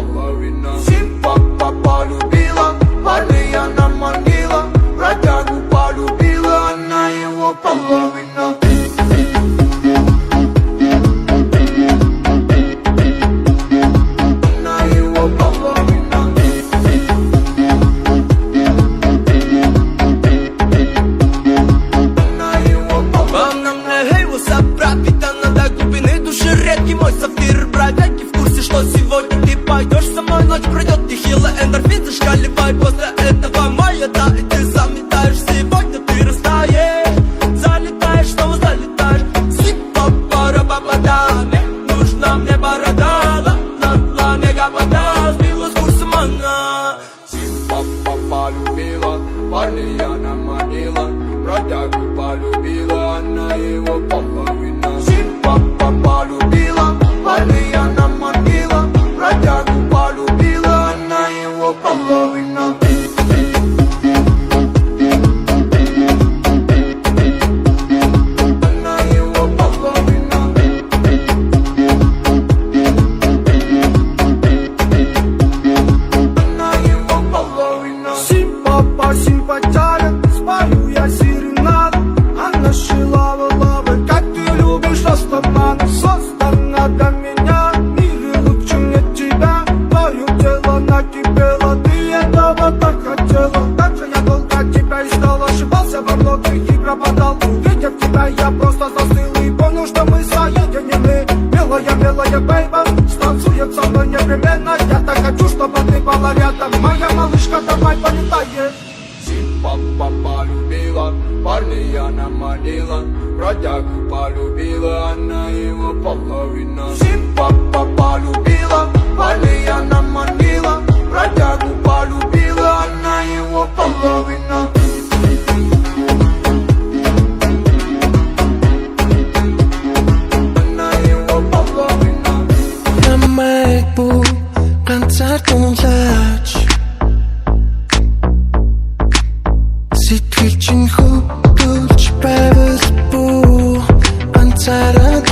половина. Симпа полюбила, парня она манила, бродягу полюбила, она его половина. Мой сапфир, бродяги в курсе, что сегодня ты пойдешь со мной. Ночь пройдет нехило, эндорфин зашкаливай. После этого моя, да, и ты заметаешь. Сегодня ты растаешь, залетаешь, снова залетаешь. Сипа-пара-ба-ба-да, нужна мне борода. Ла-ла-ла, мега-вода, сбила с курсом она. Симпа полюбила, парня она манила, бродягу полюбила, она его половина. Симпа полюбила, парня она манила, бродягу полюбила, она его половина. Она его половина. Она его половина. Симпа, симпатяга, спою я серенаду. Она шила лавы, как ты любишь, растопмана. Создана для меня, в мире лучше нет тебя. Твое тело накипело, ты этого так хотела. Так же я долго тебя искал, ошибался во многих и пропадал. Увидев тебя, я просто застыл и понял, что мы соединены. Белая бейба, станцует со мной непременно. Я так хочу, чтобы ты была рядом. Моя малышка, давай полетаем. Симпа полюбила, парня она манила, бродягу полюбила, она его половина. Симпа полюбила, парня она манила, бродягу полюбила, она его половина. Она его половина. На MacBook концертную ночь. Сидит ключ, private pool, концерт.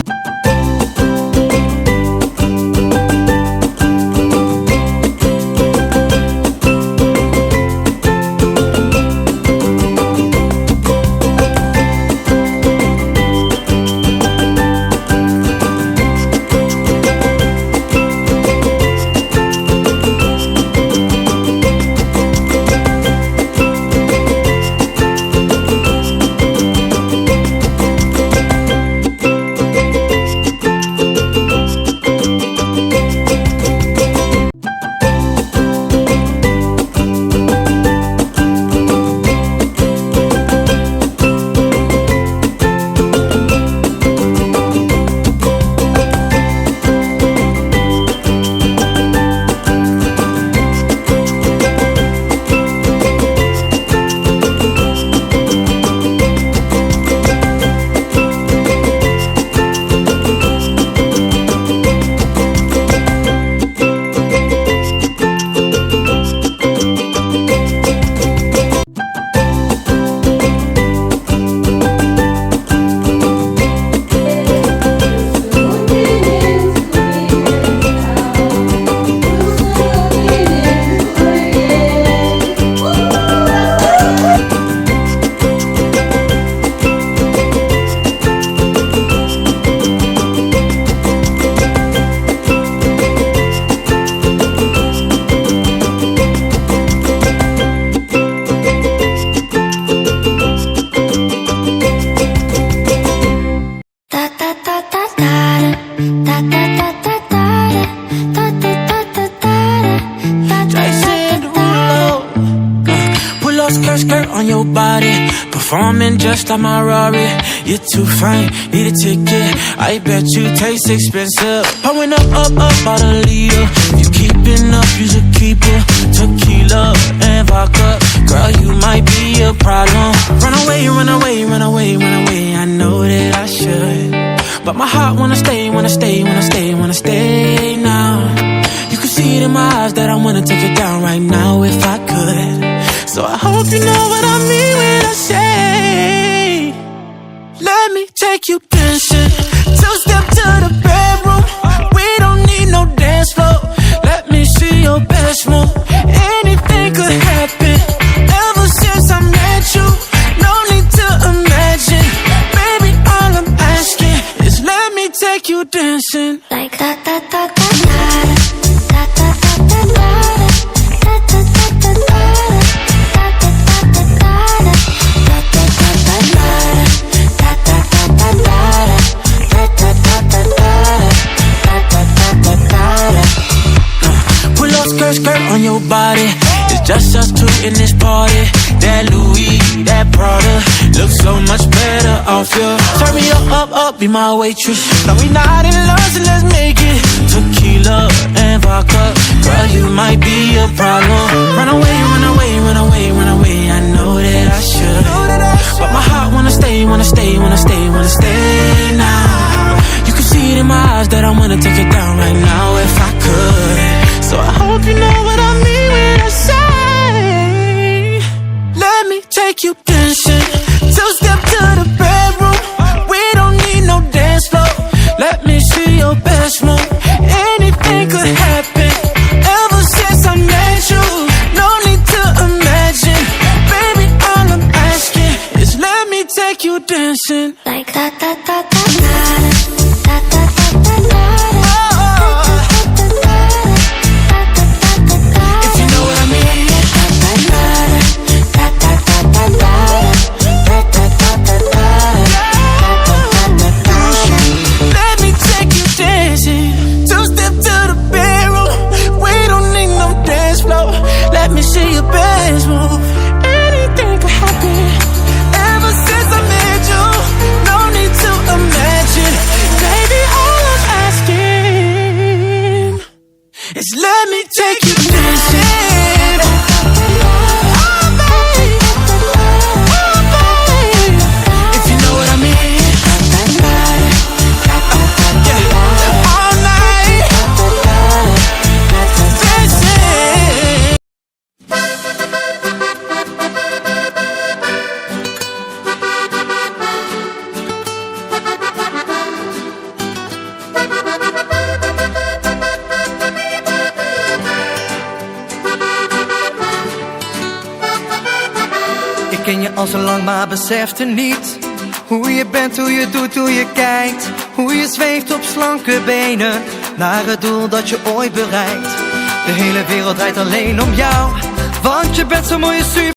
Skirt on your body, performing just like my Rari. You're too fine, need a ticket. I bet you taste expensive. Pouring up about a liter. If you keeping up, you should keep it. Tequila and vodka, girl, you might be a problem. Run away, run away, run away, run away. I know that I should, but my heart wanna stay, wanna stay, wanna stay, wanna stay now. You can see it in my eyes that I wanna take it down right now if I could. So I hope you know what I mean when I say, let me take you dancing. Two-step to the bedroom. We don't need no dance floor. Let me see your skirt on your body. It's just us two in this party. That Louis, that Prada looks so much better off you. Turn me up, be my waitress. No, we not in love, so let's make it tequila and vodka. Girl, you might be a problem. Run away, run away, run away, run away. I know that I should, but my heart wanna stay, wanna stay, wanna stay, wanna stay now. You can see it in my eyes that I wanna take it down right now if I could. So I hope you know what I mean when I say, let me take you dancing. Two-step to the bedroom. We don't need no dance floor. Let me see your best move. Anything could happen. Ever since I met you, no need to imagine. Baby, all I'm asking is let me take you dancing. Like da da da da da da da da da. If you know what I mean. Let me take you dancing. Two-step to the bedroom. We don't need no dance floor. Let me see your best move. Anything could happen. Ever since I met you, no need to imagine. Baby, all I'm asking is let me take you dancing. Oh, babe. Oh, babe. If you know what I mean. Yeah. All night. Dancing. Ik ken je al zo lang, maar besefte niet hoe je bent, hoe je doet, hoe je kijkt. Hoe je zweeft op slanke benen naar het doel dat je ooit bereikt. De hele wereld draait alleen om jou, want je bent zo mooi en super.